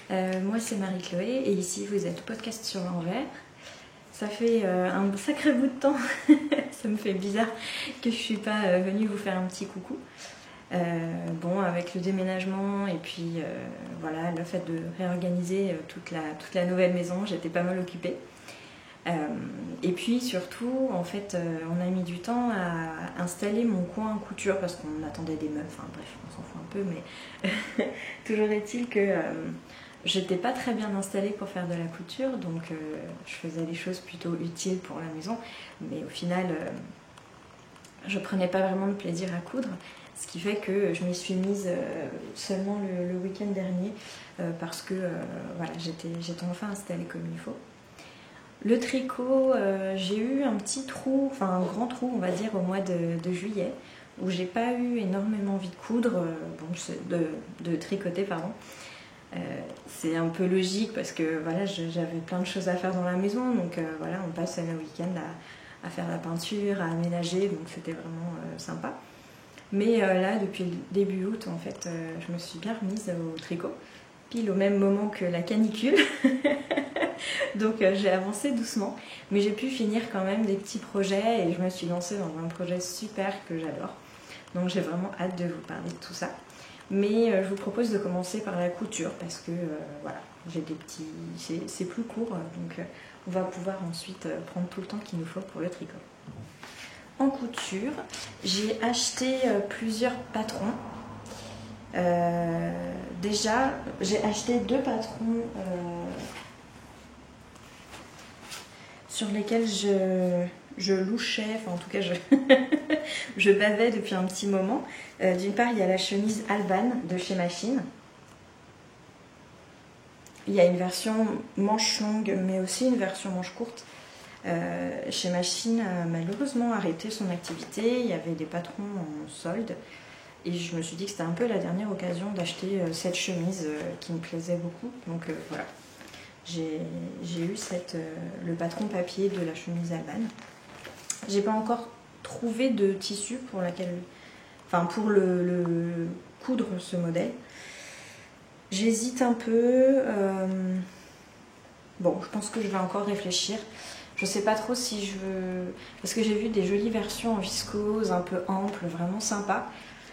Moi c'est Marie-Chloé et ici vous êtes podcast sur l'envers. Ça fait un sacré bout de temps, ça me fait bizarre que je suis pas venue vous faire un petit coucou. Bon, avec le déménagement et puis voilà, le fait de réorganiser toute la nouvelle maison, j'étais pas mal occupée. Et puis surtout, en fait, on a mis du temps à installer mon coin couture parce qu'on attendait des meubles, enfin bref, on s'en fout un peu, mais toujours est-il que j'étais pas très bien installée pour faire de la couture, donc je faisais des choses plutôt utiles pour la maison, mais au final, je prenais pas vraiment de plaisir à coudre, ce qui fait que je m'y suis mise seulement le week-end dernier parce que voilà, j'étais enfin installée comme il faut. Le tricot, j'ai eu un petit trou, enfin un grand trou on va dire au mois de juillet où j'ai pas eu énormément envie de coudre, de tricoter pardon. C'est un peu logique parce que voilà, j'avais plein de choses à faire dans la maison, donc voilà, on passe le week-end à faire la peinture, à aménager, donc c'était vraiment sympa. Mais là, depuis le début août, en fait, je me suis bien remise au tricot, pile au même moment que la canicule. Donc j'ai avancé doucement, mais j'ai pu finir quand même des petits projets et je me suis lancée dans un projet super que j'adore. Donc j'ai vraiment hâte de vous parler de tout ça. Mais je vous propose de commencer par la couture parce que voilà, j'ai des petits, c'est plus court, donc on va pouvoir ensuite prendre tout le temps qu'il nous faut pour le tricot. En couture, j'ai acheté plusieurs patrons. Déjà, j'ai acheté 2 patrons sur lesquels je louchais, enfin en tout cas je bavais depuis un petit moment. D'une part, il y a la chemise Alban de chez Machine. Il y a une version manche longue, mais aussi une version manche courte. Chez Machine a malheureusement arrêté son activité. Il y avait des patrons en solde. Et je me suis dit que c'était un peu la dernière occasion d'acheter cette chemise qui me plaisait beaucoup. Donc voilà. J'ai eu le patron papier de la chemise Alban. J'ai pas encore trouvé de tissu pour le coudre ce modèle. J'hésite un peu. Bon, je pense que je vais encore réfléchir. Je sais pas trop si je veux... Parce que j'ai vu des jolies versions en viscose, un peu ample, vraiment sympa.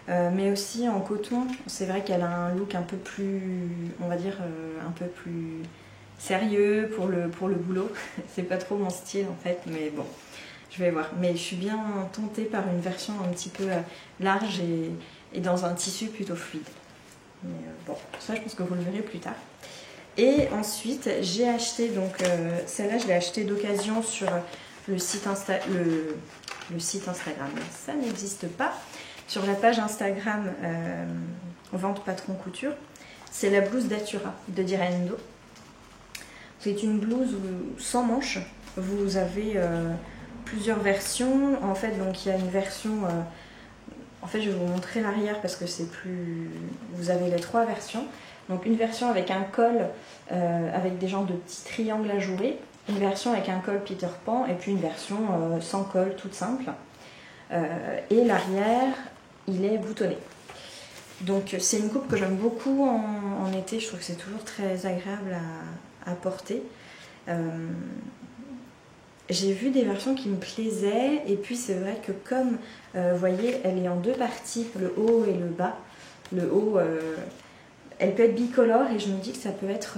Mais aussi en coton. C'est vrai qu'elle a un look un peu plus, on va dire, un peu plus sérieux pour le boulot. C'est pas trop mon style en fait, mais bon, je vais voir. Mais je suis bien tentée par une version un petit peu large et dans un tissu plutôt fluide. Mais bon, ça je pense que vous le verrez plus tard. Et ensuite, j'ai acheté, donc celle-là je l'ai achetée d'occasion sur le site le site Instagram. Ça n'existe pas. Sur la page Instagram Vente Patron Couture, c'est la blouse Datura de Direndo. C'est une blouse sans manches. Vous avez plusieurs versions. En fait, donc il y a une version. En fait, je vais vous montrer l'arrière parce que c'est plus. Vous avez les 3 versions. Donc une version avec un col avec des genres de petits triangles ajourés. Une version avec un col Peter Pan et puis une version sans col, toute simple. Et l'arrière, il est boutonné. Donc c'est une coupe que j'aime beaucoup en été. Je trouve que c'est toujours très agréable à porter. J'ai vu des versions qui me plaisaient et puis c'est vrai que comme vous voyez, elle est en 2 parties, le haut et le bas. Le haut, elle peut être bicolore et je me dis que ça peut être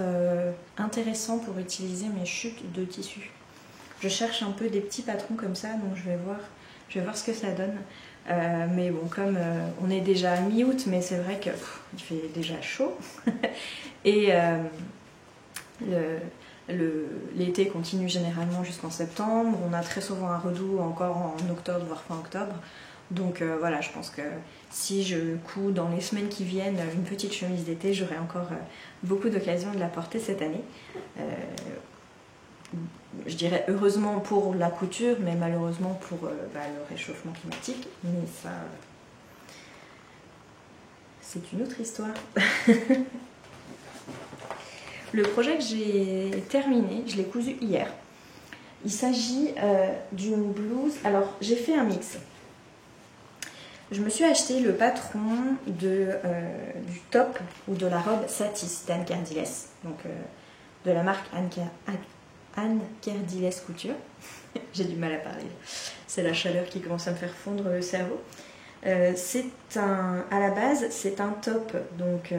intéressant pour utiliser mes chutes de tissu. Je cherche un peu des petits patrons comme ça, donc je vais voir ce que ça donne. Mais bon, comme on est déjà à mi-août, mais c'est vrai qu'il fait déjà chaud. Et l'été continue généralement jusqu'en septembre. On a très souvent un redout encore en octobre, voire fin octobre. Donc voilà, je pense que si je couds dans les semaines qui viennent une petite chemise d'été, j'aurai encore beaucoup d'occasions de la porter cette année. Je dirais heureusement pour la couture, mais malheureusement pour le réchauffement climatique. Mais ça, c'est une autre histoire. Le projet que j'ai terminé, je l'ai cousu hier. Il s'agit d'une blouse. Alors, j'ai fait un mix. Je me suis acheté le patron du top ou de la robe Satis d'Anne Kerdiles, donc de la marque Anne Kerdiles Couture. J'ai du mal à parler, c'est la chaleur qui commence à me faire fondre le cerveau. À la base, c'est un top donc,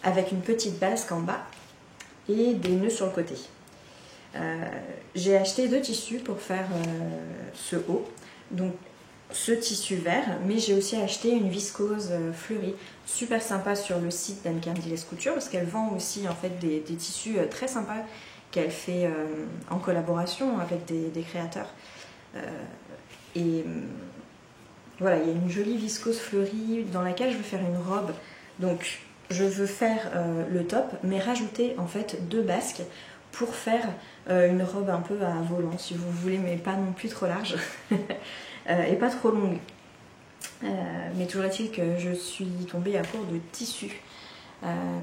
avec une petite basque en bas et des nœuds sur le côté. J'ai acheté 2 tissus pour faire ce haut, donc ce tissu vert, mais j'ai aussi acheté une viscose fleurie, super sympa sur le site d'Anne Kerdiles Couture, parce qu'elle vend aussi en fait des tissus très sympas qu'elle fait en collaboration avec des créateurs. Voilà, il y a une jolie viscose fleurie dans laquelle je veux faire une robe. Donc je veux faire le top, mais rajouter en fait 2 basques pour faire une robe un peu à volant, si vous voulez, mais pas non plus trop large et pas trop longue. Mais toujours est-il que je suis tombée à court de tissu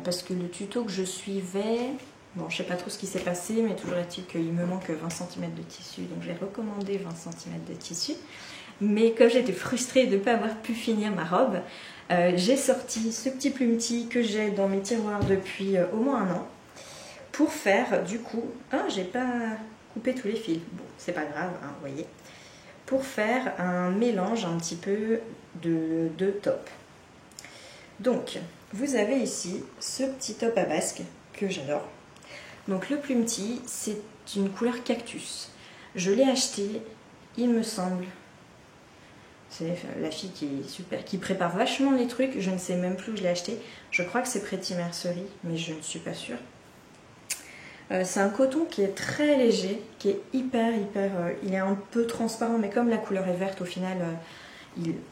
parce que le tuto que je suivais, bon, je sais pas trop ce qui s'est passé, mais toujours est-il qu'il me manque 20 cm de tissu, donc j'ai recommandé 20 cm de tissu. Mais comme j'étais frustrée de ne pas avoir pu finir ma robe, j'ai sorti ce petit plumetis que j'ai dans mes tiroirs depuis au moins 1 an pour faire du coup... Ah, j'ai pas coupé tous les fils. Bon, c'est pas grave, hein, vous voyez. Pour faire un mélange un petit peu de top. Donc, vous avez ici ce petit top à basque que j'adore. Donc le plumetis, c'est une couleur cactus. Je l'ai acheté, il me semble... C'est la fille qui est super, qui prépare vachement les trucs. Je ne sais même plus où je l'ai acheté. Je crois que c'est Pretty Mercery, mais je ne suis pas sûre. C'est un coton qui est très léger, qui est hyper... il est un peu transparent, mais comme la couleur est verte, au final,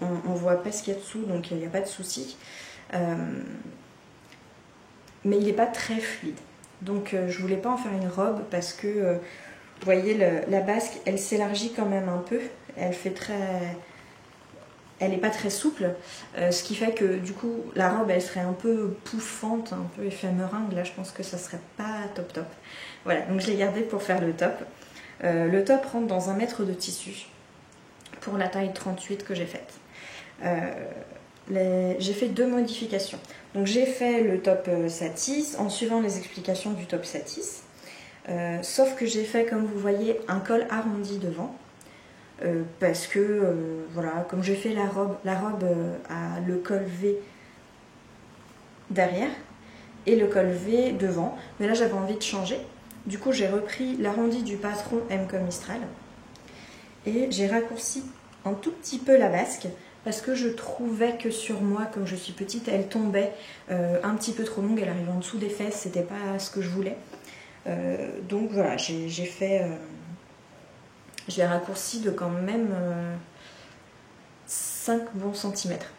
on voit pas ce qu'il y a dessous, donc il n'y a pas de souci. Mais il n'est pas très fluide. Donc je voulais pas en faire une robe parce que, vous voyez, la basque, elle s'élargit quand même un peu. Elle n'est pas très souple, ce qui fait que du coup la robe elle serait un peu pouffante, un peu effet meringue. Là je pense que ça serait pas top. Voilà, donc je l'ai gardé pour faire le top. Le top rentre dans 1 mètre de tissu pour la taille 38 que j'ai faite. J'ai fait 2 modifications. Donc j'ai fait le top Satis en suivant les explications du top Satis, sauf que j'ai fait, comme vous voyez, un col arrondi devant. Parce que voilà, comme j'ai fait la robe a le col V derrière et le col V devant, mais là j'avais envie de changer. Du coup j'ai repris l'arrondi du patron M comme Mistral et j'ai raccourci un tout petit peu la basque parce que je trouvais que sur moi, comme je suis petite, elle tombait un petit peu trop longue, elle arrivait en dessous des fesses, c'était pas ce que je voulais. Donc voilà, j'ai fait... Je l'ai raccourci de quand même 5 bons centimètres.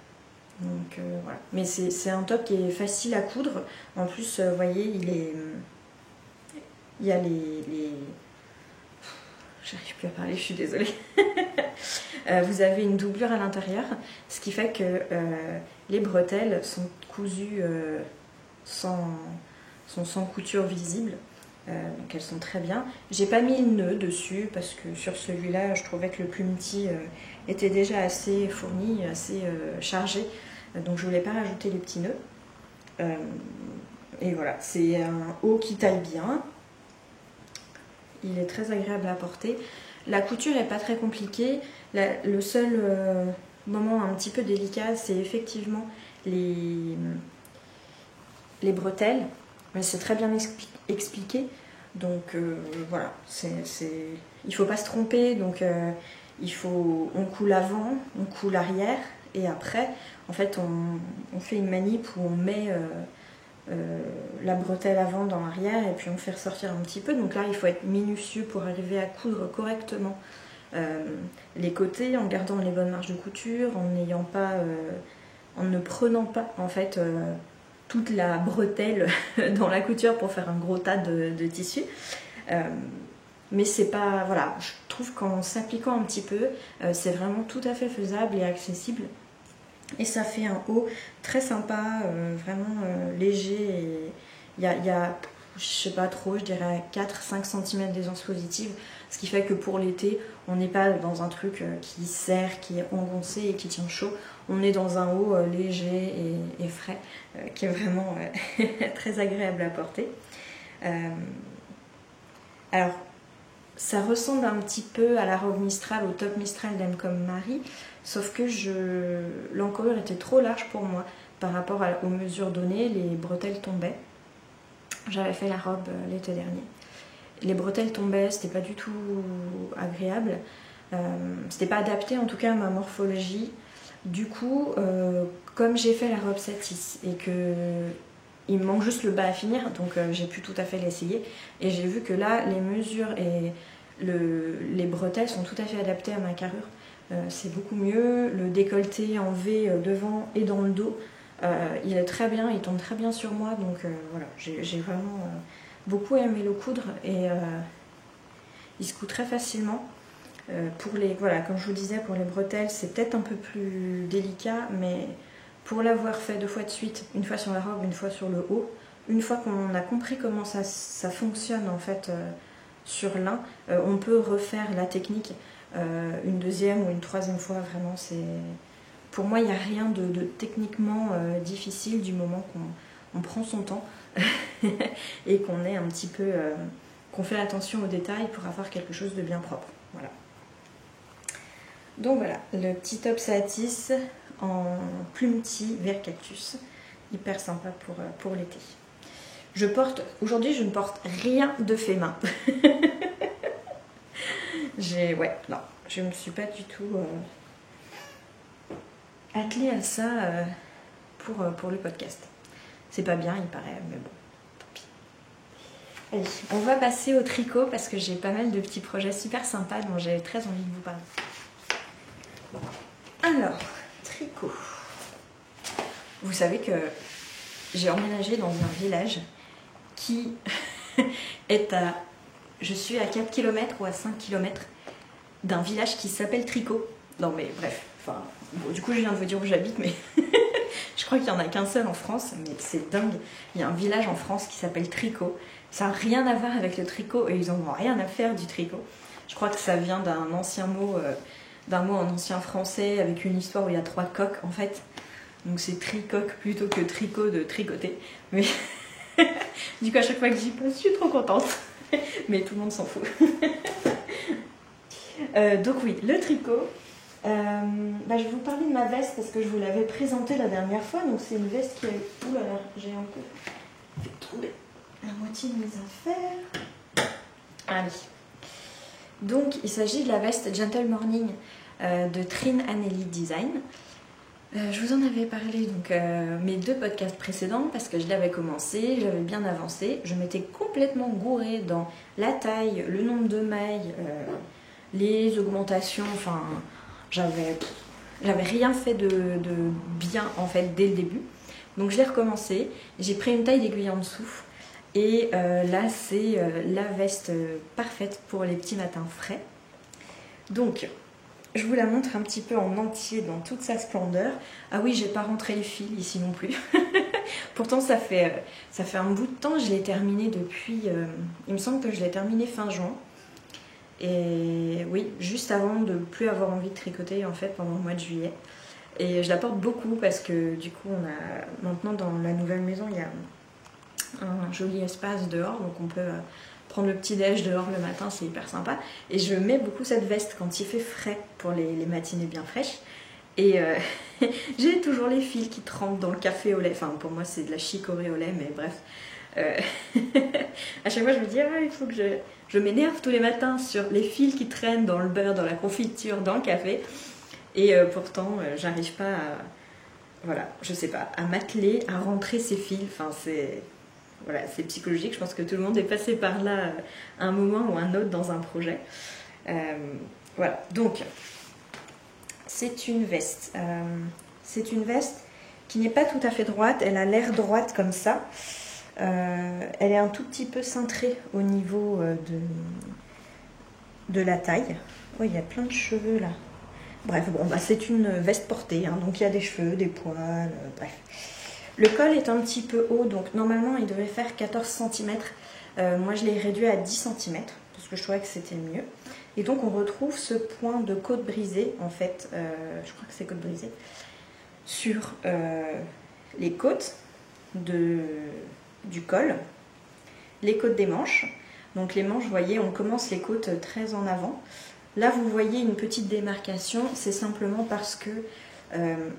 Donc voilà. Mais c'est un top qui est facile à coudre. En plus, vous voyez, il y a les... J'arrive plus à parler, je suis désolée. Vous avez une doublure à l'intérieur, ce qui fait que les bretelles sont cousues sans couture visible. Donc elles sont très bien. J'ai pas mis le nœud dessus parce que sur celui-là je trouvais que le plumetis était déjà assez fourni, assez chargé, donc je voulais pas rajouter les petits nœuds. Et voilà, c'est un haut qui taille bien, il est très agréable à porter. La couture est pas très compliquée. Le seul moment un petit peu délicat, c'est effectivement les bretelles. Mais c'est très bien expliqué, donc voilà, il ne faut pas se tromper, donc on coud l'avant, on coud l'arrière, et après, en fait, on fait une manip où on met la bretelle avant dans l'arrière, et puis on fait ressortir un petit peu, donc là, il faut être minutieux pour arriver à coudre correctement les côtés, en gardant les bonnes marges de couture, en ne prenant pas, en fait... toute la bretelle dans la couture pour faire un gros tas de tissu. Mais c'est pas... Voilà, je trouve qu'en s'appliquant un petit peu, c'est vraiment tout à fait faisable et accessible. Et ça fait un haut très sympa, vraiment léger. Et je sais pas trop, je dirais 4-5 cm d'aisance positive, ce qui fait que pour l'été, on n'est pas dans un truc qui serre, qui est engoncé et qui tient chaud. On est dans un haut léger et frais, qui est vraiment très agréable à porter. Alors, ça ressemble un petit peu à la robe Mistral, au top Mistral d'M comme Marie, sauf que l'encolure était trop large pour moi par rapport aux mesures données, les bretelles tombaient. J'avais fait la robe l'été dernier. Les bretelles tombaient, c'était pas du tout agréable. C'était pas adapté en tout cas à ma morphologie. Du coup, comme j'ai fait la robe Satis et que il me manque juste le bas à finir, donc j'ai pu tout à fait l'essayer. Et j'ai vu que là, les mesures et les bretelles sont tout à fait adaptées à ma carrure. C'est beaucoup mieux. Le décolleté en V devant et dans le dos, il est très bien, il tombe très bien sur moi. Donc voilà, j'ai vraiment beaucoup aimé le coudre et il se coud très facilement. Voilà, comme je vous disais, pour les bretelles, c'est peut-être un peu plus délicat, mais pour l'avoir fait 2 fois de suite, une fois sur la robe, une fois sur le haut, une fois qu'on a compris comment ça fonctionne en fait sur l'un, on peut refaire la technique une 2e ou une 3e fois. Vraiment, pour moi, il n'y a rien de techniquement difficile du moment qu'on prend son temps et qu'on est un petit peu, qu'on fait attention aux détails pour avoir quelque chose de bien propre. Voilà. Donc voilà, le petit top Satis en plumetis vert cactus, hyper sympa pour l'été. Aujourd'hui je ne porte rien de fait main. Non, je me suis pas du tout attelée à ça pour le podcast. C'est pas bien, il paraît, mais bon, tant pis. Allez, on va passer au tricot parce que j'ai pas mal de petits projets super sympas dont j'ai très envie de vous parler. Alors, tricot. Vous savez que j'ai emménagé dans un village qui est je suis à 4 km ou à 5 km d'un village qui s'appelle Tricot. Non mais bref, enfin, bon, du coup je viens de vous dire où j'habite, mais je crois qu'il n'y en a qu'un seul en France, mais c'est dingue. Il y a un village en France qui s'appelle Tricot. Ça n'a rien à voir avec le tricot et ils n'en ont rien à faire du tricot. Je crois que ça vient d'un ancien mot... d'un mot en ancien français avec une histoire où il y a 3 coques en fait. Donc c'est tricoque plutôt que tricot de tricoter. Mais du coup à chaque fois que j'y passe, je suis trop contente. Mais tout le monde s'en fout. Donc oui, le tricot. Je vais vous parler de ma veste parce que je vous l'avais présentée la dernière fois. Donc c'est une veste qui est... Ouh là là, j'ai un peu fait tomber la moitié de mes affaires. Allez. Donc il s'agit de la veste Gentle Morning de Trin Anneli Design. Je vous en avais parlé donc mes 2 podcasts précédents parce que je l'avais commencé, j'avais bien avancé, je m'étais complètement gourée dans la taille, le nombre de mailles, les augmentations, enfin j'avais rien fait de bien en fait dès le début. Donc je l'ai recommencé, j'ai pris une taille d'aiguille en dessous. Et là, c'est la veste parfaite pour les petits matins frais. Donc, je vous la montre un petit peu en entier dans toute sa splendeur. Ah oui, j'ai pas rentré les fils ici non plus. Pourtant, ça fait un bout de temps. Je l'ai terminée depuis... il me semble que je l'ai terminée fin juin. Et oui, juste avant de plus avoir envie de tricoter en fait pendant le mois de juillet. Et je la porte beaucoup parce que du coup, on a maintenant dans la nouvelle maison, il y a un joli espace dehors, donc on peut prendre le petit déj dehors le matin, c'est hyper sympa. Et je mets beaucoup cette veste quand il fait frais pour les matinées bien fraîches. Et j'ai toujours les fils qui trempent dans le café au lait. Enfin, pour moi, c'est de la chicorée au lait, mais bref. À chaque fois, je me dis, il faut que je m'énerve tous les matins sur les fils qui traînent dans le beurre, dans la confiture, dans le café. Et pourtant, j'arrive pas à... Voilà, je sais pas, à m'atteler, à rentrer ces fils. Enfin, c'est psychologique. Je pense que tout le monde est passé par là à un moment ou un autre dans un projet. Voilà, donc c'est une veste. C'est une veste qui n'est pas tout à fait droite. Elle a l'air droite comme ça. Elle est un tout petit peu cintrée au niveau de la taille. Oh, il y a plein de cheveux là. Bref, bon, c'est une veste portée, hein, donc il y a des cheveux, des poils, bref. Le col est un petit peu haut, donc normalement il devait faire 14 cm. Moi je l'ai réduit à 10 cm parce que je trouvais que c'était mieux. Et donc on retrouve ce point de côte brisée, en fait, je crois que c'est côte brisée, sur les côtes du col, les côtes des manches. Donc les manches, vous voyez, on commence les côtes très en avant. Là vous voyez une petite démarcation, c'est simplement parce que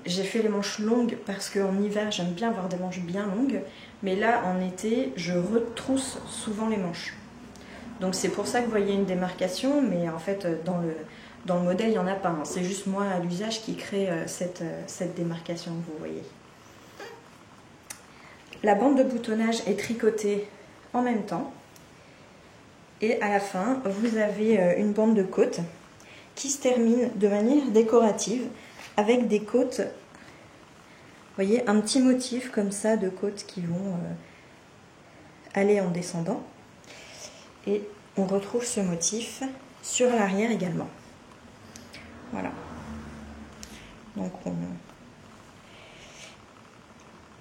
j'ai fait les manches longues parce qu'en hiver j'aime bien avoir des manches bien longues, mais là en été je retrousse souvent les manches. Donc c'est pour ça que vous voyez une démarcation, mais en fait dans le modèle il n'y en a pas. Hein. C'est juste moi à l'usage qui crée cette démarcation que vous voyez. La bande de boutonnage est tricotée en même temps. Et à la fin, vous avez une bande de côte qui se termine de manière décorative avec des côtes, vous voyez, un petit motif comme ça de côtes qui vont aller en descendant. Et on retrouve ce motif sur l'arrière également. Voilà. Donc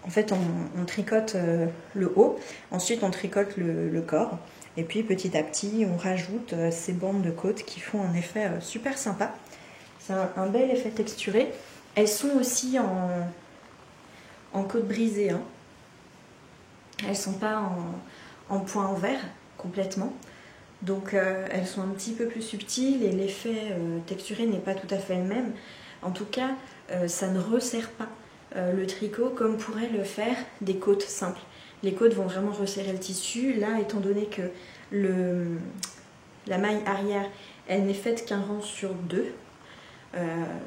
en fait on tricote le haut, ensuite on tricote le corps. Et puis petit à petit, on rajoute ces bandes de côte qui font un effet super sympa. C'est un bel effet texturé. Elles sont aussi en côte brisée. Hein. Elles ne sont pas en point envers complètement. Donc elles sont un petit peu plus subtiles et l'effet texturé n'est pas tout à fait le même. En tout cas, ça ne resserre pas le tricot comme pourraient le faire des côtes simples. Les côtes vont vraiment resserrer le tissu. Là, étant donné que la maille arrière, elle n'est faite qu'un rang sur deux,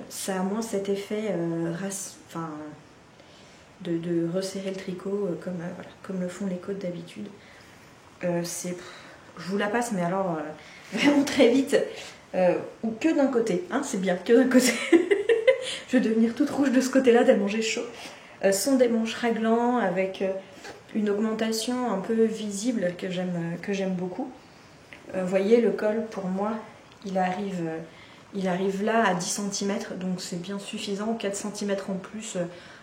ça a moins cet effet de resserrer le tricot comme le font les côtes d'habitude. Je vous la passe, mais alors vraiment très vite. Ou que d'un côté, hein, c'est bien, que d'un côté. Je vais devenir toute rouge de ce côté-là tellement j'ai chaud. Sont des manches raglan avec une augmentation un peu visible que j'aime beaucoup. Vous voyez, le col, pour moi, il arrive là à 10 cm, donc c'est bien suffisant. 4 cm en plus,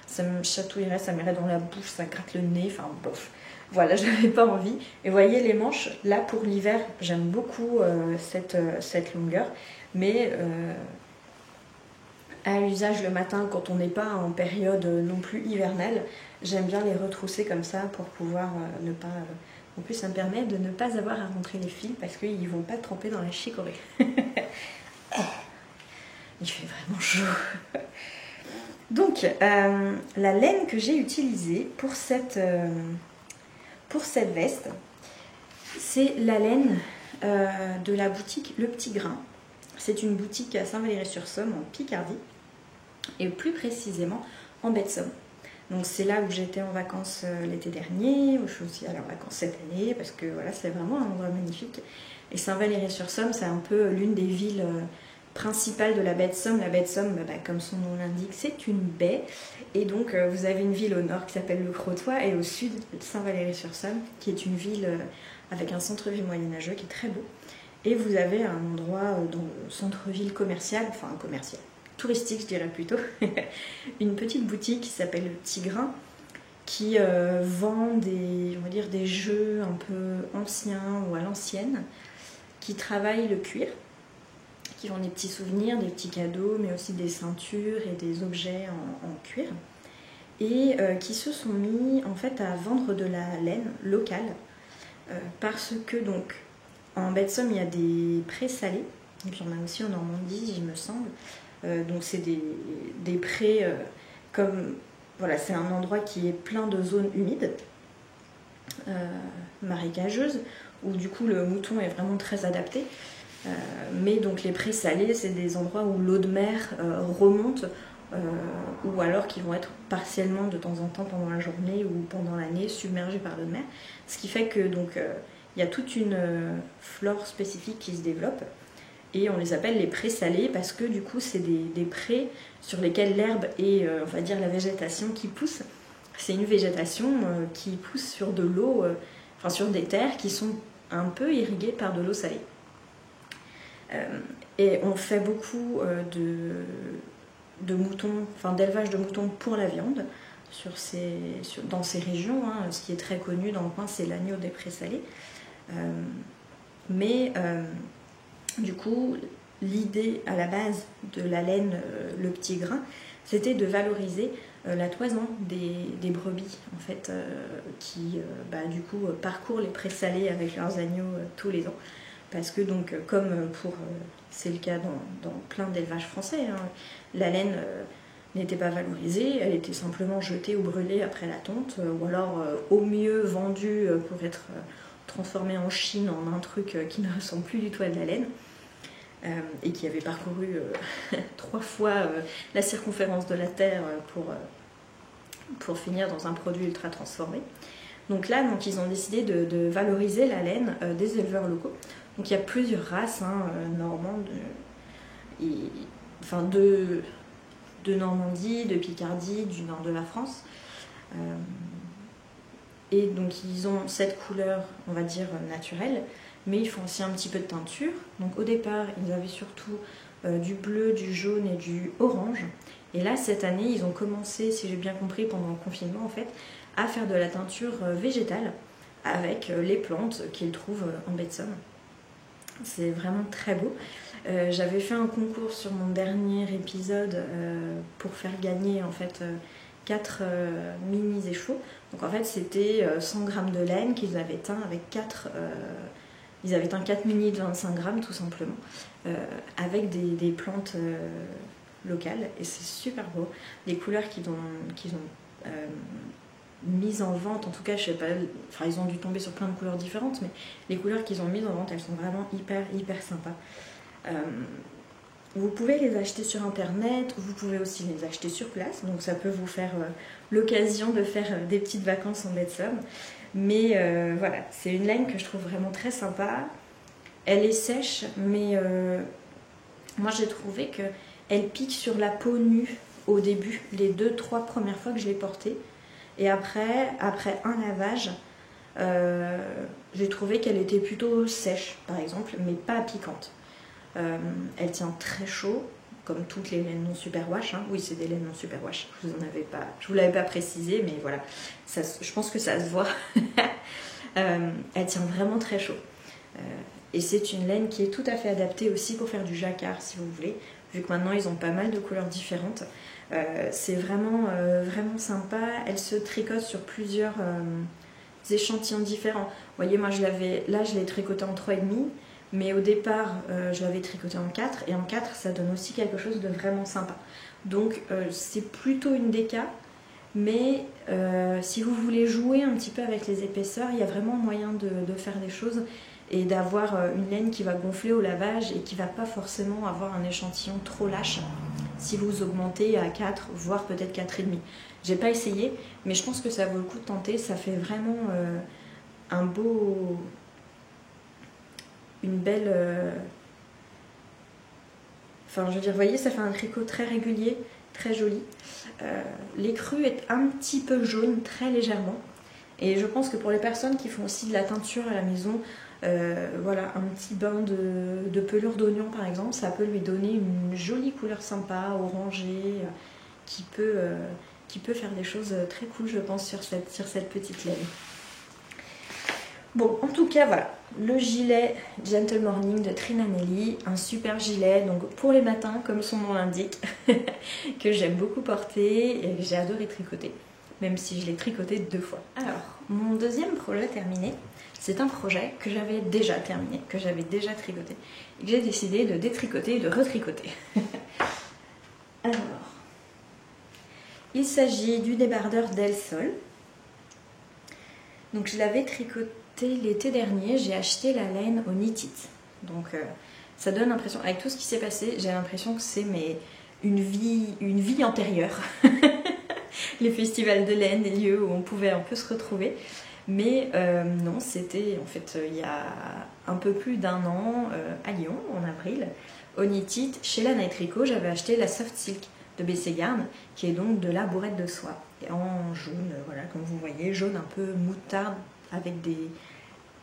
ça me chatouillerait, ça m'irait dans la bouche, ça gratte le nez, enfin bof. Voilà, je n'avais pas envie. Et vous voyez les manches, là pour l'hiver, j'aime beaucoup cette longueur, mais à l'usage le matin, quand on n'est pas en période non plus hivernale, j'aime bien les retrousser comme ça pour pouvoir ne pas... En plus, ça me permet de ne pas avoir à rentrer les fils parce qu'ils ne vont pas tremper dans la chicorée. Il fait vraiment chaud. Donc, la laine que j'ai utilisée pour cette veste, c'est la laine de la boutique Le Petit Grain. C'est une boutique à Saint-Valery-sur-Somme en Picardie et plus précisément en baie de Somme. Donc c'est là où j'étais en vacances l'été dernier, où je suis aussi allée en vacances cette année parce que voilà, c'est vraiment un endroit magnifique. Et Saint-Valery-sur-Somme, c'est un peu l'une des villes principales de la baie de Somme. La baie de Somme, comme son nom l'indique, c'est une baie. Et donc vous avez une ville au nord qui s'appelle Le Crotoy et au sud Saint-Valery-sur-Somme, qui est une ville avec un centre-ville moyenâgeux qui est très beau. Et vous avez un endroit dans le centre-ville commercial, enfin commercial, touristique je dirais plutôt, une petite boutique qui s'appelle Le Petit Grain, qui vend des jeux un peu anciens ou à l'ancienne, qui travaillent le cuir, qui vendent des petits souvenirs, des petits cadeaux, mais aussi des ceintures et des objets en cuir, et qui se sont mis en fait à vendre de la laine locale, parce que donc en baie de Somme, il y a des prés salés, et puis il y en a aussi en Normandie, il me semble. Donc c'est des prés comme... Voilà, c'est un endroit qui est plein de zones humides, marécageuses, où du coup le mouton est vraiment très adapté. Mais donc les prés salés, c'est des endroits où l'eau de mer remonte, ou alors qui vont être partiellement de temps en temps pendant la journée ou pendant l'année submergés par l'eau de mer. Ce qui fait que donc... il y a toute une flore spécifique qui se développe et on les appelle les prés salés parce que du coup c'est des prés sur lesquels l'herbe et on va dire la végétation qui pousse. C'est une végétation qui pousse sur de l'eau, sur des terres qui sont un peu irriguées par de l'eau salée. Et on fait beaucoup de moutons, d'élevage de moutons pour la viande. dans ces régions. Hein. Ce qui est très connu dans le coin, c'est l'agneau des prés salés. Du coup, l'idée à la base de la laine, le petit grain, c'était de valoriser la toison des brebis, en fait, qui du coup parcourent les prés salés avec leurs agneaux tous les ans. Parce que donc, comme c'est le cas dans plein d'élevages français, hein, la laine n'était pas valorisée, elle était simplement jetée ou brûlée après la tonte, ou alors au mieux vendue pour être transformée en Chine en un truc qui ne ressemble plus du tout à de la laine, et qui avait parcouru 3 fois la circonférence de la Terre pour finir dans un produit ultra transformé. Donc là, ils ont décidé de valoriser la laine des éleveurs locaux. Donc il y a plusieurs races normandes, de Normandie, de Picardie, du nord de la France. Et donc ils ont cette couleur, on va dire, naturelle, mais ils font aussi un petit peu de teinture. Donc au départ, ils avaient surtout du bleu, du jaune et du orange. Et là, cette année, ils ont commencé, si j'ai bien compris, pendant le confinement, en fait, à faire de la teinture végétale avec les plantes qu'ils trouvent en baie de Somme. C'est vraiment très beau. J'avais fait un concours sur mon dernier épisode pour faire gagner en fait 4 mini échauds. Donc en fait c'était 100 grammes de laine qu'ils avaient teint avec 4 ils avaient teint 4 mini de 25 grammes tout simplement, avec des plantes locales, et c'est super beau. Les couleurs qu'ils ont mises en vente, en tout cas je sais pas, enfin ils ont dû tomber sur plein de couleurs différentes, mais les couleurs qu'ils ont mises en vente, elles sont vraiment hyper sympas. Vous pouvez les acheter sur internet, vous pouvez aussi les acheter sur place, donc ça peut vous faire l'occasion de faire des petites vacances en baie de Somme. Mais voilà, c'est une laine que je trouve vraiment très sympa. Elle est sèche, mais moi j'ai trouvé qu'elle pique sur la peau nue au début, les 2-3 premières fois que je l'ai portée. Et après un lavage, j'ai trouvé qu'elle était plutôt sèche, par exemple, mais pas piquante. Elle tient très chaud, comme toutes les laines non superwash. Hein. Oui, c'est des laines non superwash. Je vous l'avais pas précisé, mais voilà. Je pense que ça se voit. Elle tient vraiment très chaud. Et c'est une laine qui est tout à fait adaptée aussi pour faire du jacquard, si vous voulez. Vu que maintenant, ils ont pas mal de couleurs différentes. C'est vraiment sympa. Elle se tricote sur plusieurs échantillons différents. Vous voyez, moi, je l'ai tricotée en 3,5. Mais au départ, je l'avais tricoté en 4, et en 4, ça donne aussi quelque chose de vraiment sympa. Donc, c'est plutôt une déca, mais si vous voulez jouer un petit peu avec les épaisseurs, il y a vraiment moyen de faire des choses et d'avoir une laine qui va gonfler au lavage et qui ne va pas forcément avoir un échantillon trop lâche si vous augmentez à 4, voire peut-être 4,5. J'ai pas essayé, mais je pense que ça vaut le coup de tenter. Ça fait vraiment une belle... Enfin, je veux dire, vous voyez, ça fait un tricot très régulier, très joli. L'écru est un petit peu jaune, très légèrement. Et je pense que pour les personnes qui font aussi de la teinture à la maison, voilà, un petit bain de pelure d'oignon par exemple, ça peut lui donner une jolie couleur sympa, orangée, qui peut faire des choses très cool, je pense, sur cette petite laine. Bon, en tout cas, voilà, le gilet Gentle Morning de Trinanelli, un super gilet, donc pour les matins, comme son nom l'indique, que j'aime beaucoup porter et que j'ai adoré tricoter, même si je l'ai tricoté 2 fois. Alors, mon deuxième projet terminé, c'est un projet que j'avais déjà terminé, que j'avais déjà tricoté, et que j'ai décidé de détricoter et de retricoter. Alors, il s'agit du débardeur Del Sol. Donc je l'avais tricoté l'été dernier, j'ai acheté la laine au Knit-It. Donc ça donne l'impression, avec tout ce qui s'est passé, j'ai l'impression que c'est une vie antérieure. Les festivals de laine, les lieux où on pouvait un peu se retrouver. Mais non, c'était en fait il y a un peu plus d'1 an, à Lyon, en avril, au Knit-It, chez la Night Tricot, j'avais acheté la Soft Silk de Bességarn, qui est donc de la bourrette de soie. Et en jaune, voilà, comme vous voyez, jaune un peu moutarde, avec des...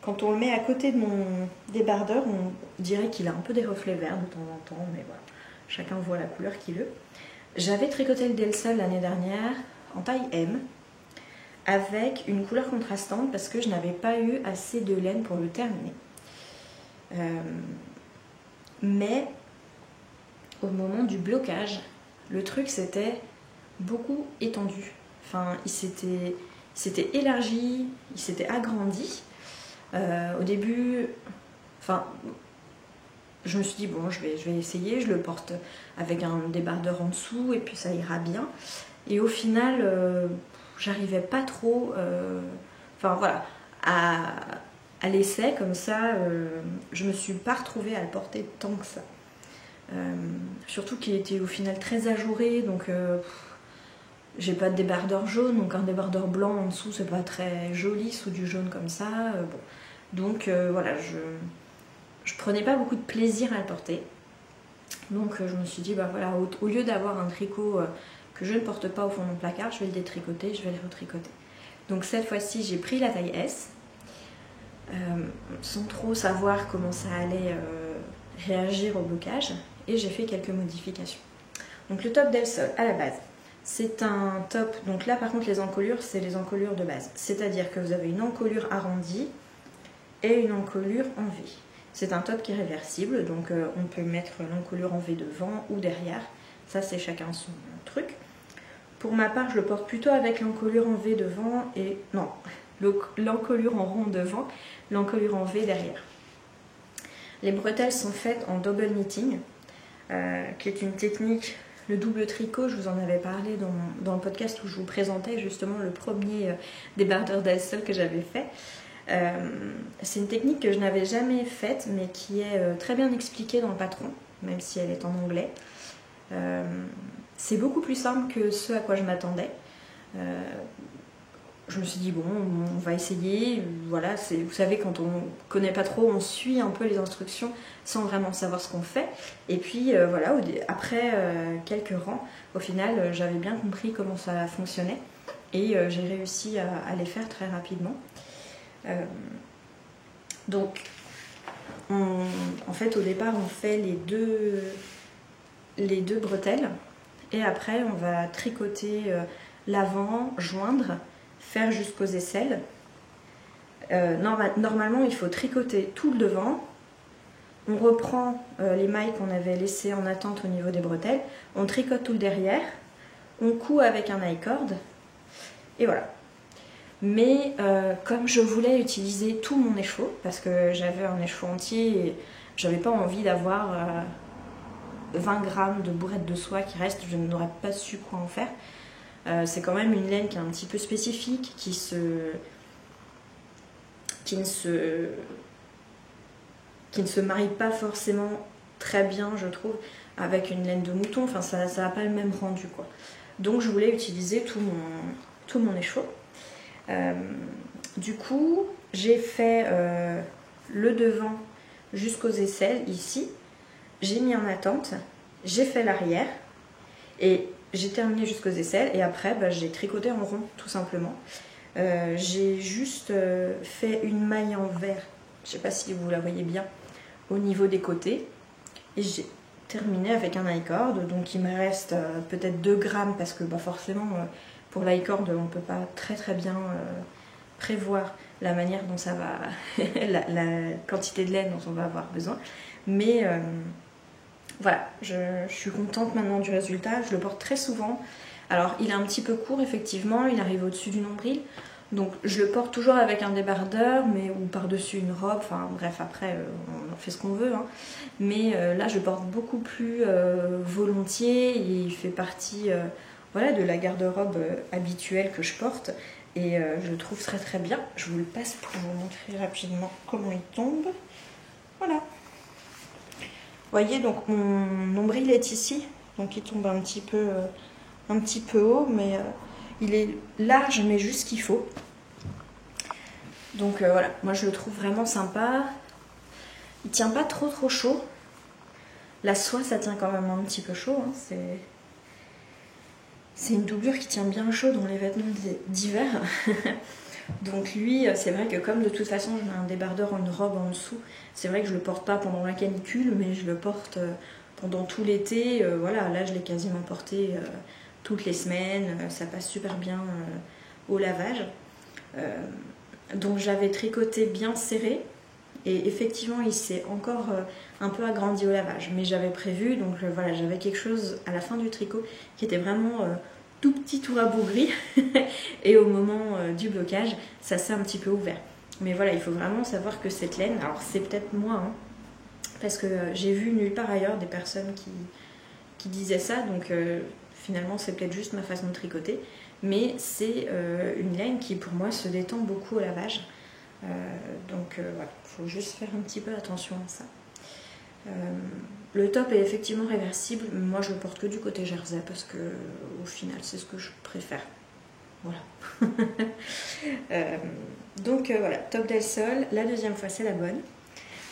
Quand on le met à côté de mon débardeur, on dirait qu'il a un peu des reflets verts de temps en temps, mais voilà, chacun voit la couleur qu'il veut. J'avais tricoté le Del Sol l'année dernière en taille M, avec une couleur contrastante parce que je n'avais pas eu assez de laine pour le terminer. Mais au moment du blocage, le truc s'était beaucoup étendu. Enfin, il s'était élargi, il s'était agrandi. Au début, enfin, je me suis dit bon, je vais essayer, je le porte avec un débardeur en dessous et puis ça ira bien. Et au final, j'arrivais pas trop, enfin voilà, à l'essai comme ça, je me suis pas retrouvée à le porter tant que ça. Surtout qu'il était au final très ajouré, donc j'ai pas de débardeur jaune, donc un débardeur blanc en dessous c'est pas très joli sous du jaune comme ça. Bon. Donc voilà, je prenais pas beaucoup de plaisir à le porter. Donc je me suis dit, bah voilà, au lieu d'avoir un tricot que je ne porte pas au fond de mon placard, je vais le détricoter, je vais le retricoter. Donc cette fois-ci, j'ai pris la taille S, sans trop savoir comment ça allait réagir au blocage, et j'ai fait quelques modifications. Donc le top Del Sol, à la base, c'est un top, donc là par contre les encolures, c'est les encolures de base. C'est-à-dire que vous avez une encolure arrondie et une encolure en V. C'est un top qui est réversible, donc on peut mettre l'encolure en V devant ou derrière. Ça, c'est chacun son truc. Pour ma part, je le porte plutôt avec l'encolure en V devant et... Non, l'encolure en rond devant, l'encolure en V derrière. Les bretelles sont faites en double knitting, qui est une technique, le double tricot, je vous en avais parlé dans le podcast où je vous présentais justement le premier débardeur Del Sol que j'avais fait. C'est une technique que je n'avais jamais faite mais qui est très bien expliquée dans le patron, même si elle est en anglais. C'est beaucoup plus simple que ce à quoi je m'attendais. Je me suis dit bon, on va essayer. Voilà, vous savez, quand on connaît pas trop, on suit un peu les instructions sans vraiment savoir ce qu'on fait. Et puis voilà, après quelques rangs, au final, j'avais bien compris comment ça fonctionnait et j'ai réussi à les faire très rapidement. Donc en fait au départ on fait les deux bretelles et après on va tricoter l'avant, joindre, faire jusqu'aux aisselles. Normalement il faut tricoter tout le devant, on reprend les mailles qu'on avait laissées en attente au niveau des bretelles, on tricote tout le derrière, on coud avec un I-cord et voilà. Mais comme je voulais utiliser tout mon écheveau, parce que j'avais un écheveau entier et j'avais pas envie d'avoir 20 grammes de bourrette de soie qui reste, je n'aurais pas su quoi en faire. C'est quand même une laine qui est un petit peu spécifique, qui ne se marie pas forcément très bien, je trouve, avec une laine de mouton. Enfin, ça n'a pas le même rendu, quoi. Donc je voulais utiliser tout mon écheveau. Du coup, j'ai fait le devant jusqu'aux aisselles ici. J'ai mis en attente, j'ai fait l'arrière et j'ai terminé jusqu'aux aisselles. Et après, j'ai tricoté en rond, tout simplement. J'ai juste fait une maille en vert, je ne sais pas si vous la voyez bien, au niveau des côtés. Et j'ai terminé avec un I-cord. Donc il me reste peut-être 2 grammes parce que forcément... Pour l'I-cord, on ne peut pas très bien prévoir la manière dont ça va, la quantité de laine dont on va avoir besoin. Mais voilà, je suis contente maintenant du résultat. Je le porte très souvent. Alors, il est un petit peu court, effectivement. Il arrive au-dessus du nombril. Donc, je le porte toujours avec un débardeur ou par-dessus une robe. Enfin, bref, après, on en fait ce qu'on veut. Hein. Mais là, je le porte beaucoup plus volontiers. Il fait partie... Voilà, de la garde-robe habituelle que je porte et je le trouve très bien. Je vous le passe pour vous montrer rapidement comment il tombe. Voilà. Vous voyez, donc mon nombril est ici, donc il tombe un petit peu haut, mais il est large, mais juste ce qu'il faut. Donc voilà, moi je le trouve vraiment sympa. Il tient pas trop chaud. La soie, ça tient quand même un petit peu chaud, hein, c'est une doublure qui tient bien chaud dans les vêtements d'hiver. Donc lui, c'est vrai que comme de toute façon je mets un débardeur ou une robe en dessous, c'est vrai que je le porte pas pendant la canicule, mais je le porte pendant tout l'été. Voilà, là je l'ai quasiment porté toutes les semaines, ça passe super bien au lavage. Donc j'avais tricoté bien serré et effectivement il s'est encore un peu agrandi au lavage, mais j'avais prévu, donc voilà, j'avais quelque chose à la fin du tricot qui était vraiment tout petit, tout rabougri et au moment du blocage ça s'est un petit peu ouvert. Mais voilà, il faut vraiment savoir que cette laine, alors c'est peut-être moi, hein, parce que j'ai vu nulle part ailleurs des personnes qui disaient ça, donc finalement c'est peut-être juste ma façon de tricoter, mais c'est une laine qui pour moi se détend beaucoup au lavage. Donc voilà, il faut juste faire un petit peu attention à ça. Le top est effectivement réversible, moi je le porte que du côté jersey parce que au final c'est ce que je préfère. Voilà. Donc voilà, top del sol, la deuxième fois c'est la bonne.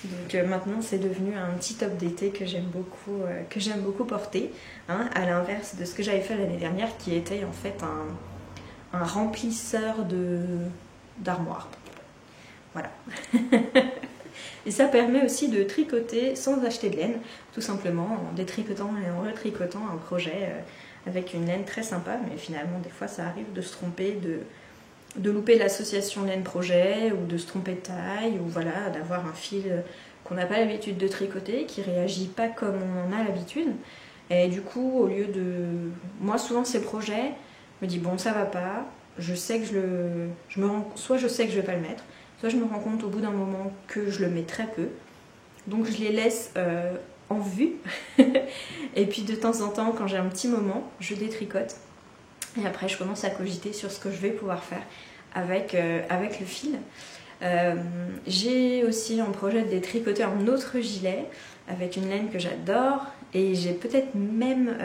Donc maintenant c'est devenu un petit top d'été que j'aime beaucoup porter, hein, à l'inverse de ce que j'avais fait l'année dernière qui était en fait un remplisseur d'armoire. Voilà. Et ça permet aussi de tricoter sans acheter de laine, tout simplement en détricotant et en retricotant un projet avec une laine très sympa, mais finalement des fois ça arrive de se tromper, de louper l'association laine-projet ou de se tromper de taille ou voilà, d'avoir un fil qu'on n'a pas l'habitude de tricoter, qui réagit pas comme on en a l'habitude. Et du coup, au lieu de... Moi, souvent, ces projets, je me dis, bon, ça va pas, je sais que soit je sais que je vais pas le mettre, soit je me rends compte au bout d'un moment que je le mets très peu. Donc, je les laisse en vue. Et puis, de temps en temps, quand j'ai un petit moment, je détricote. Et après, je commence à cogiter sur ce que je vais pouvoir faire avec le fil. J'ai aussi en projet de détricoter un autre gilet avec une laine que j'adore. Et j'ai peut-être même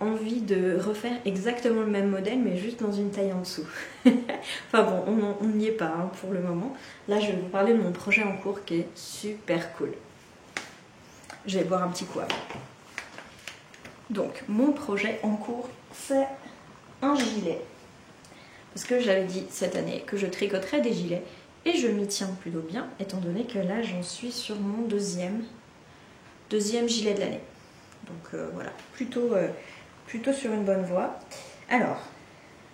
envie de refaire exactement le même modèle, mais juste dans une taille en dessous. Enfin bon, on n'y est pas hein, pour le moment. Là, je vais vous parler de mon projet en cours qui est super cool. Je vais boire un petit coup avant. Donc, mon projet en cours, c'est un gilet. Parce que j'avais dit cette année que je tricoterais des gilets. Et je m'y tiens plutôt bien, étant donné que là, j'en suis sur mon deuxième gilet de l'année. Donc voilà, plutôt sur une bonne voie. Alors,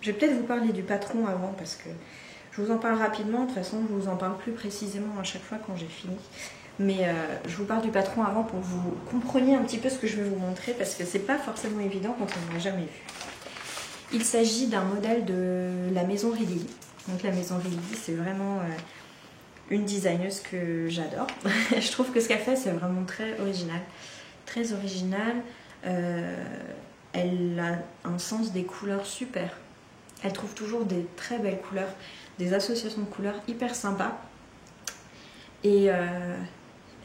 je vais peut-être vous parler du patron avant, parce que je vous en parle rapidement. De toute façon, je vous en parle plus précisément à chaque fois quand j'ai fini. Mais je vous parle du patron avant pour que vous compreniez un petit peu ce que je vais vous montrer, parce que c'est pas forcément évident quand on ne l'a jamais vu. Il s'agit d'un modèle de la maison Riley. Donc la maison Riley, c'est vraiment une designeuse que j'adore. Je trouve que ce qu'elle fait, c'est vraiment très original. Très original. Elle a un sens des couleurs super. Elle trouve toujours des très belles couleurs, des associations de couleurs hyper sympas. Et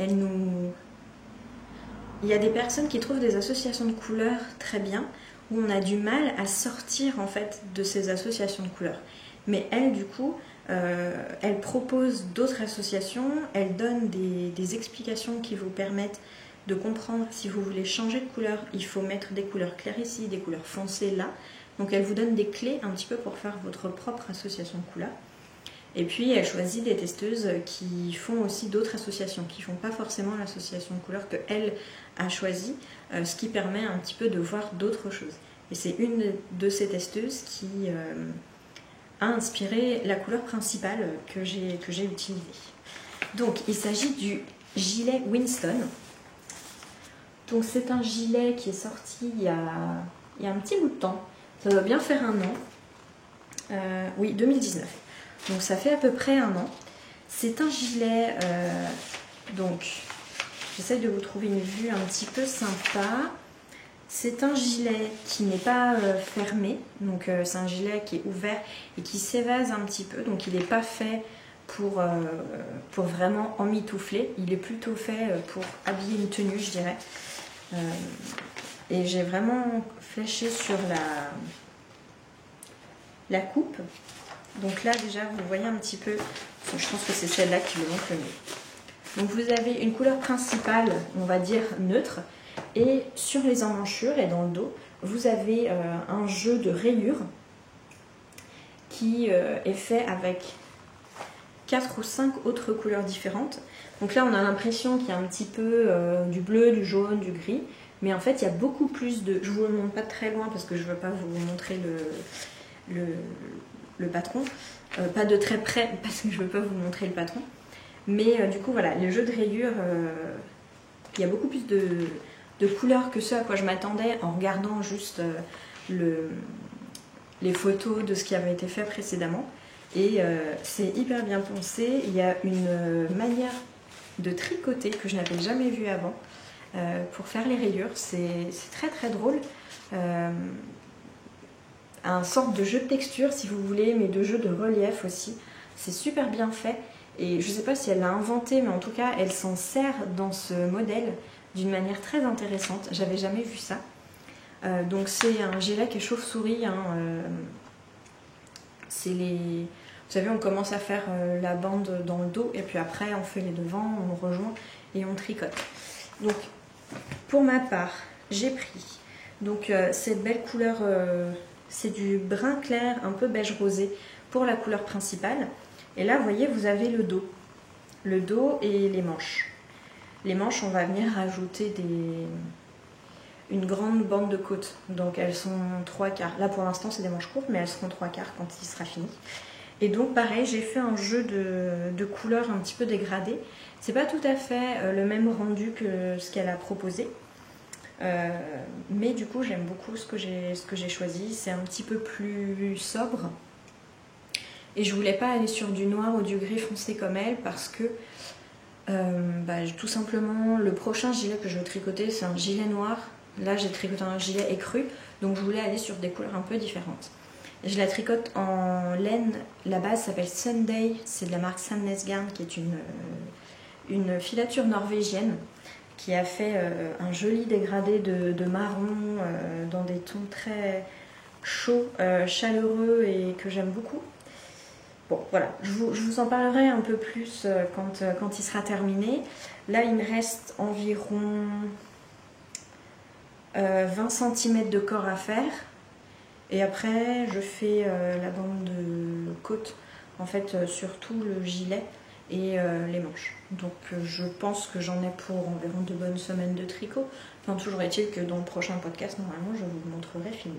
il y a des personnes qui trouvent des associations de couleurs très bien, où on a du mal à sortir en fait de ces associations de couleurs. Mais elle, du coup, elle propose d'autres associations, elle donne des explications qui vous permettent de comprendre si vous voulez changer de couleur, il faut mettre des couleurs claires ici, des couleurs foncées là. Donc elle vous donne des clés un petit peu pour faire votre propre association de couleurs. Et puis elle choisit des testeuses qui font aussi d'autres associations, qui ne font pas forcément l'association de couleurs qu'elle a choisie, ce qui permet un petit peu de voir d'autres choses. Et c'est une de ces testeuses qui a inspiré la couleur principale que j'ai utilisée. Donc il s'agit du gilet Winston. Donc c'est un gilet qui est sorti il y a un petit bout de temps. Ça doit bien faire un an. Oui, 2019. Donc ça fait à peu près un an. C'est un gilet, donc j'essaie de vous trouver une vue un petit peu sympa. C'est un gilet qui n'est pas fermé, donc c'est un gilet qui est ouvert et qui s'évase un petit peu. Donc il n'est pas fait pour vraiment emmitoufler, il est plutôt fait pour habiller une tenue, je dirais. Et j'ai vraiment fléché sur la coupe. Donc là déjà vous voyez un petit peu, je pense que c'est celle-là qui le montre le mieux. Donc vous avez une couleur principale, on va dire neutre, et sur les emmanchures et dans le dos, vous avez un jeu de rayures qui est fait avec 4 ou 5 autres couleurs différentes. Donc là on a l'impression qu'il y a un petit peu du bleu, du jaune, du gris, Mais en fait, il y a beaucoup plus de... Je vous le montre pas très loin parce que je veux pas vous montrer le patron. Pas de très près parce que je veux pas vous montrer le patron. Mais du coup, voilà, le jeu de rayures, il y a beaucoup plus de couleurs que ce à quoi je m'attendais en regardant juste les photos de ce qui avait été fait précédemment. Et c'est hyper bien pensé. Il y a une manière de tricoter que je n'avais jamais vue avant pour faire les rayures. C'est très très drôle. Un sorte de jeu de texture si vous voulez, mais de jeu de relief aussi. C'est super bien fait. Et je ne sais pas si elle l'a inventé, mais en tout cas, elle s'en sert dans ce modèle d'une manière très intéressante. J'avais jamais vu ça. Donc c'est un gilet qui est chauve-souris. Hein, c'est les... Vous savez, on commence à faire la bande dans le dos, et puis après, on fait les devants, on rejoint et on tricote. Donc, pour ma part, j'ai pris donc, cette belle couleur, c'est du brun clair, un peu beige rosé, pour la couleur principale. Et là, vous voyez, vous avez le dos et les manches. Les manches, on va venir rajouter une grande bande de côte. Donc elles sont 3/4. Là pour l'instant c'est des manches courtes, mais elles seront 3/4 quand il sera fini. Et donc pareil, j'ai fait un jeu de couleurs un petit peu dégradées. C'est pas tout à fait le même rendu que ce qu'elle a proposé. Mais du coup j'aime beaucoup ce que j'ai choisi. C'est un petit peu plus sobre. Et je voulais pas aller sur du noir ou du gris foncé comme elle parce que tout simplement le prochain gilet que je vais tricoter c'est un gilet noir. Là j'ai tricoté un gilet écru, donc je voulais aller sur des couleurs un peu différentes. Je la tricote en laine, la base s'appelle Sunday, c'est de la marque Sandnes Garn qui est une filature norvégienne qui a fait un joli dégradé de marron dans des tons très chauds, chaleureux et que j'aime beaucoup. Bon, voilà, je vous en parlerai un peu plus quand il sera terminé. Là, il me reste environ 20 cm de corps à faire. Et après, je fais la bande de côte, en fait, sur tout le gilet et les manches. Donc, je pense que j'en ai pour environ 2 bonnes semaines de tricot. Enfin, toujours est-il que dans le prochain podcast, normalement, je vous montrerai fini.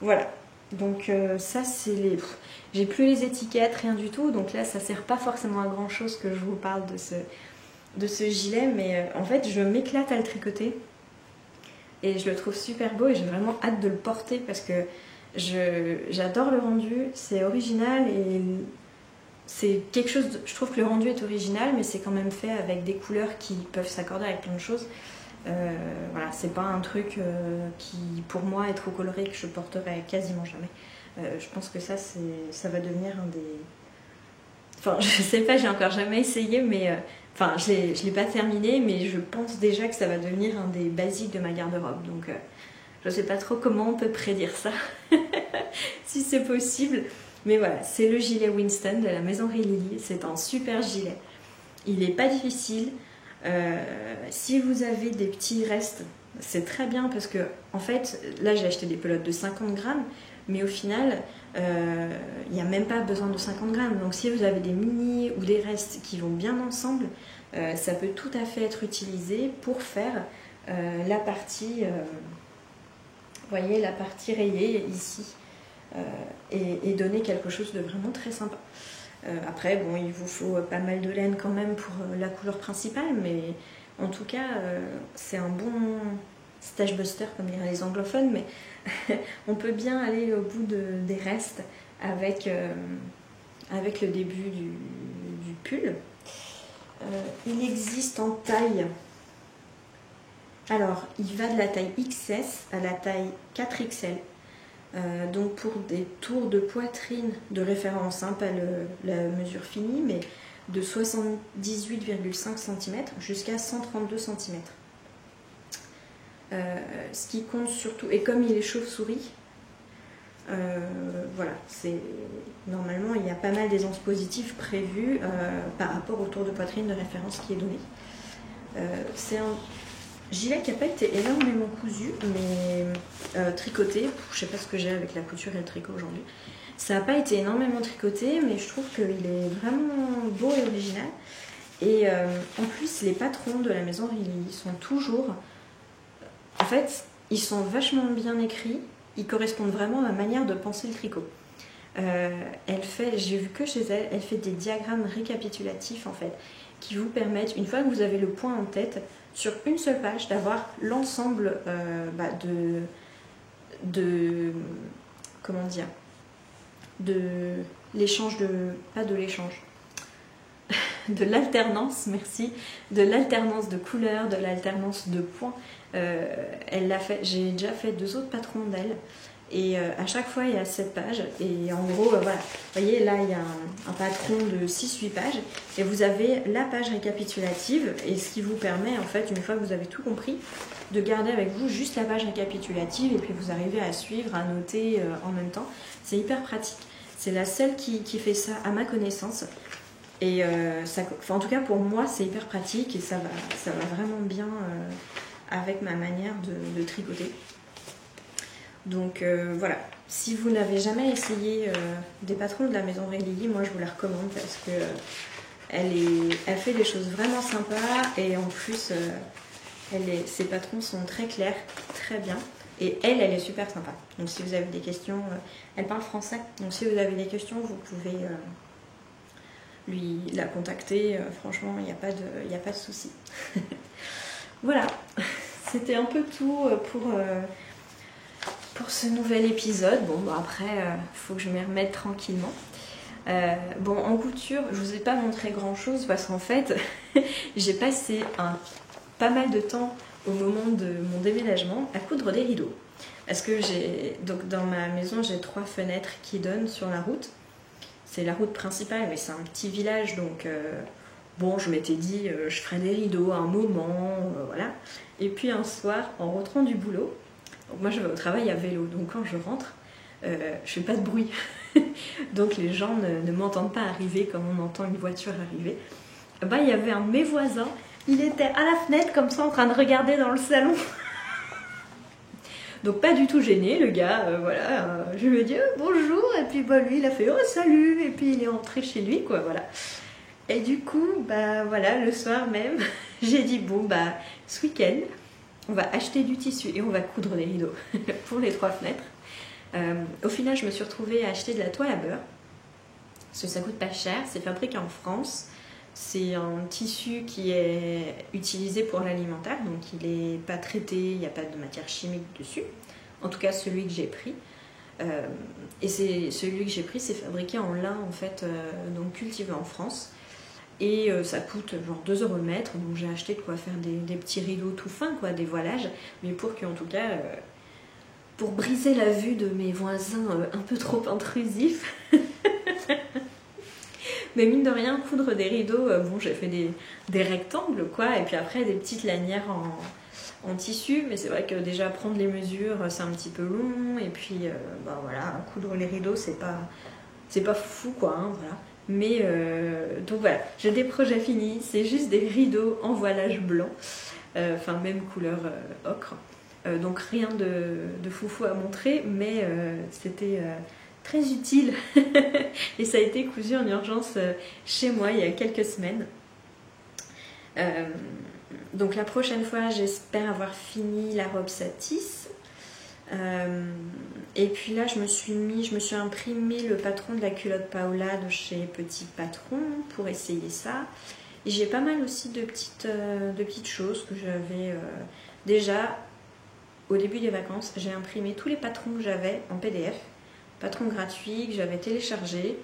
Voilà. Donc ça c'est les... J'ai plus les étiquettes, rien du tout, donc là ça sert pas forcément à grand chose que je vous parle de ce gilet, mais en fait je m'éclate à le tricoter et je le trouve super beau et j'ai vraiment hâte de le porter parce que j'adore le rendu, c'est original et c'est quelque chose, je trouve que le rendu est original mais c'est quand même fait avec des couleurs qui peuvent s'accorder avec plein de choses. Voilà, c'est pas un truc qui pour moi est trop coloré que je porterai quasiment jamais. Je pense que ça va devenir un des... Enfin je sais pas, j'ai encore jamais essayé mais enfin je l'ai pas terminé mais je pense déjà que ça va devenir un des basiques de ma garde-robe donc je sais pas trop comment on peut prédire ça si c'est possible mais voilà, c'est le gilet Winston de la maison Lily, c'est un super gilet, il est pas difficile. Si vous avez des petits restes, c'est très bien parce que en fait, là j'ai acheté des pelotes de 50 grammes, mais au final, il n'y a même pas besoin de 50 grammes. Donc si vous avez des mini ou des restes qui vont bien ensemble, ça peut tout à fait être utilisé pour faire la partie, vous voyez, la partie rayée ici, et donner quelque chose de vraiment très sympa. Après, bon, il vous faut pas mal de laine quand même pour la couleur principale, mais en tout cas, c'est un bon stage buster, comme diraient les anglophones, mais on peut bien aller au bout des restes avec le début du pull. Il existe en taille. Alors, il va de la taille XS à la taille 4XL. Donc pour des tours de poitrine de référence, hein, pas la mesure finie, mais de 78,5 cm jusqu'à 132 cm. Ce qui compte surtout, et comme il est chauve-souris, voilà, normalement il y a pas mal d'aisance positive prévue par rapport au tour de poitrine de référence qui est donné. C'est un gilet qui n'a pas été énormément cousu, mais tricoté. Je sais pas ce que j'ai avec la couture et le tricot aujourd'hui. Ça n'a pas été énormément tricoté, mais je trouve qu'il est vraiment beau et original. Et en plus, les patrons de la maison Lily sont toujours fait, ils sont vachement bien écrits, ils correspondent vraiment à ma manière de penser le tricot. J'ai vu que chez elle, elle fait des diagrammes récapitulatifs en fait, qui vous permettent, une fois que vous avez le point en tête, sur une seule page, d'avoir l'ensemble comment dire, de l'échange de l'alternance, merci, de l'alternance de couleurs, de l'alternance de points. Elle l'a fait, j'ai déjà fait 2 autres patrons d'elle. Et à chaque fois, il y a 7 pages. Et en gros, voilà. Vous voyez, là, il y a un patron de 6-8 pages. Et vous avez la page récapitulative. Et ce qui vous permet, en fait, une fois que vous avez tout compris, de garder avec vous juste la page récapitulative. Et puis vous arrivez à suivre, à noter en même temps. C'est hyper pratique. C'est la seule qui fait ça à ma connaissance. Et en tout cas, pour moi, c'est hyper pratique. Et ça va vraiment bien avec ma manière de tricoter. Donc voilà, si vous n'avez jamais essayé des patrons de la maison Rélie, moi je vous la recommande parce que elle fait des choses vraiment sympas et en plus ses patrons sont très clairs, très bien. Et elle est super sympa. Donc si vous avez des questions, elle parle français, donc si vous avez des questions, vous pouvez la contacter. Franchement, il n'y a pas de souci. Voilà, c'était un peu tout pour ce nouvel épisode. Bon, après, faut que je m'y remette tranquillement. En couture, je vous ai pas montré grand chose parce qu'en fait, j'ai passé pas mal de temps au moment de mon déménagement à coudre des rideaux. Parce que donc dans ma maison, j'ai 3 fenêtres qui donnent sur la route. C'est la route principale, mais c'est un petit village, donc je m'étais dit, je ferai des rideaux à un moment, voilà. Et puis un soir, en rentrant du boulot, donc moi je vais au travail à vélo, donc quand je rentre, je fais pas de bruit. Donc les gens ne m'entendent pas arriver comme on entend une voiture arriver. Il y avait un de mes voisins, il était à la fenêtre comme ça en train de regarder dans le salon. Donc pas du tout gêné le gars, je lui ai dit bonjour, et puis lui il a fait oh salut, et puis il est rentré chez lui quoi, voilà. Et du coup, le soir même, j'ai dit ce week-end, on va acheter du tissu et on va coudre des rideaux pour les 3 fenêtres. Au final, je me suis retrouvée à acheter de la toile à beurre, parce que ça coûte pas cher, c'est fabriqué en France. C'est un tissu qui est utilisé pour l'alimentaire, donc il n'est pas traité, il n'y a pas de matière chimique dessus. En tout cas, celui que j'ai pris. Et celui que j'ai pris, c'est fabriqué en lin, en fait, donc cultivé en France. Et ça coûte genre 2 € le mètre, donc j'ai acheté de quoi faire des petits rideaux tout fins, quoi, des voilages, mais pour qu'en tout cas, pour briser la vue de mes voisins un peu trop intrusifs. Mais mine de rien, coudre des rideaux, j'ai fait des rectangles, quoi, et puis après des petites lanières en tissu, mais c'est vrai que déjà prendre les mesures, c'est un petit peu long, et puis coudre les rideaux, c'est pas fou, quoi, hein, voilà. Mais donc voilà, j'ai des projets finis, c'est juste des rideaux en voilage blanc, même couleur ocre. Donc rien de foufou à montrer, mais c'était très utile et ça a été cousu en urgence chez moi il y a quelques semaines. Donc la prochaine fois, j'espère avoir fini la robe Satis. Et puis là, je me suis imprimé le patron de la culotte Paola de chez Petit Patron pour essayer ça. Et j'ai pas mal aussi de petites choses que j'avais déjà au début des vacances. J'ai imprimé tous les patrons que j'avais en PDF, patrons gratuits que j'avais téléchargés.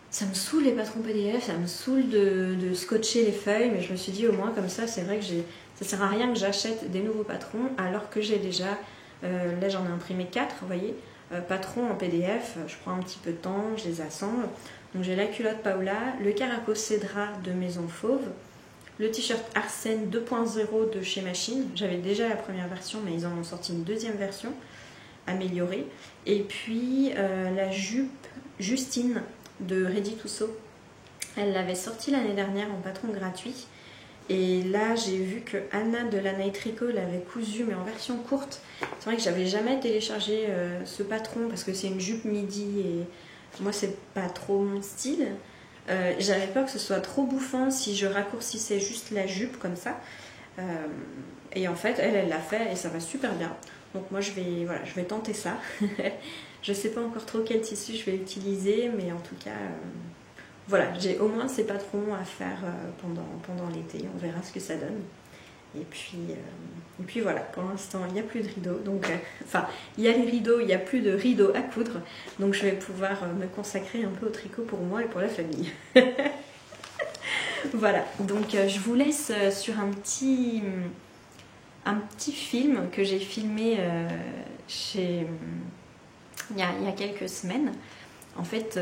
Ça me saoule les patrons PDF, ça me saoule de scotcher les feuilles, mais je me suis dit au moins comme ça, c'est vrai que ça sert à rien que j'achète des nouveaux patrons alors que j'ai déjà. Là j'en ai imprimé 4, vous voyez, patrons en PDF, je prends un petit peu de temps, je les assemble. Donc j'ai la culotte Paola, le Caraco Cédra de Maison Fauve, le t-shirt Arsène 2.0 de chez Machine. J'avais déjà la première version, mais ils en ont sorti une deuxième version améliorée. Et puis la jupe Justine de Ready to Sew. Elle l'avait sortie l'année dernière en patron gratuit. Et là, j'ai vu que Anna de la Night Tricot l'avait cousu, mais en version courte. C'est vrai que j'avais jamais téléchargé ce patron parce que c'est une jupe midi et moi, c'est pas trop mon style. J'avais peur que ce soit trop bouffant si je raccourcissais juste la jupe comme ça. Et en fait, elle l'a fait et ça va super bien. Donc moi, je vais tenter ça. Je ne sais pas encore trop quel tissu je vais utiliser, mais en tout cas, voilà, j'ai au moins ces patrons à faire pendant l'été. On verra ce que ça donne. Et puis voilà, pour l'instant, il n'y a plus de rideaux. Donc, enfin, il y a les rideaux, il n'y a plus de rideaux à coudre. Donc je vais pouvoir me consacrer un peu au tricot pour moi et pour la famille. Voilà, donc je vous laisse sur un petit film que j'ai filmé il y a quelques semaines. En fait,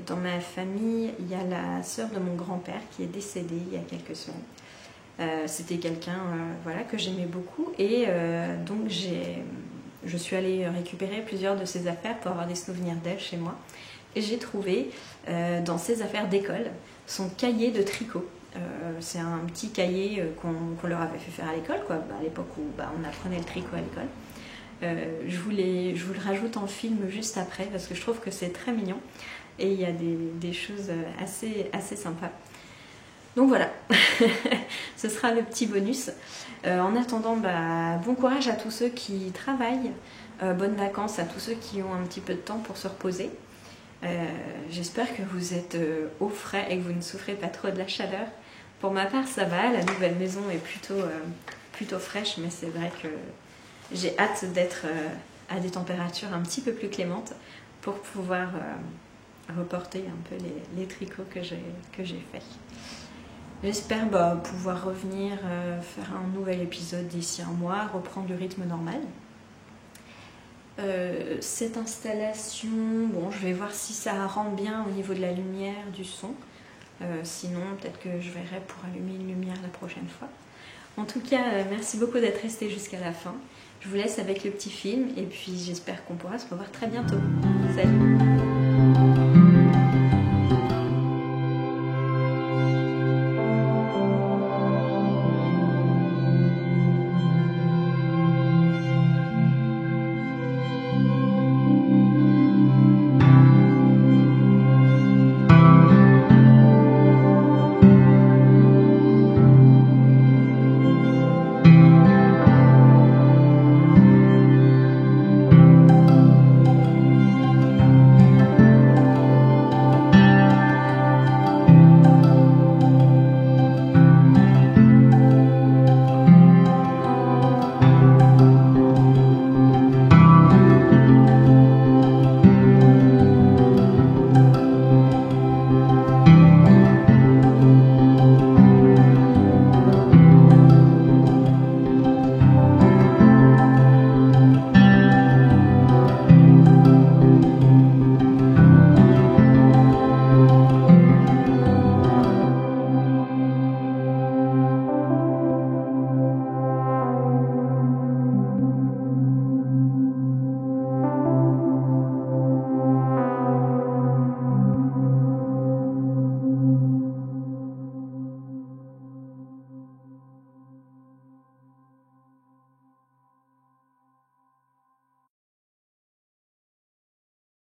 dans ma famille, il y a la sœur de mon grand-père qui est décédée il y a quelques semaines. C'était quelqu'un voilà, que j'aimais beaucoup et donc je suis allée récupérer plusieurs de ses affaires pour avoir des souvenirs d'elle chez moi. Et j'ai trouvé dans ses affaires d'école son cahier de tricot. C'est un petit cahier qu'on leur avait fait faire à l'école, quoi, à l'époque où on apprenait le tricot à l'école. Je vous le rajoute en film juste après parce que je trouve que c'est très mignon et il y a des choses assez sympas. Donc voilà, ce sera le petit bonus. En attendant, bon courage à tous ceux qui travaillent, bonnes vacances à tous ceux qui ont un petit peu de temps pour se reposer. J'espère que vous êtes au frais et que vous ne souffrez pas trop de la chaleur. Pour ma part, ça va, la nouvelle maison est plutôt fraîche, mais c'est vrai que j'ai hâte d'être à des températures un petit peu plus clémentes pour pouvoir reporter un peu les tricots que j'ai faits. J'espère pouvoir revenir faire un nouvel épisode d'ici un mois, reprendre le rythme normal. Cette installation, je vais voir si ça rend bien au niveau de la lumière, du son. Sinon, peut-être que je verrai pour allumer une lumière la prochaine fois. En tout cas, merci beaucoup d'être resté jusqu'à la fin. Je vous laisse avec le petit film et puis j'espère qu'on pourra se revoir très bientôt. Salut!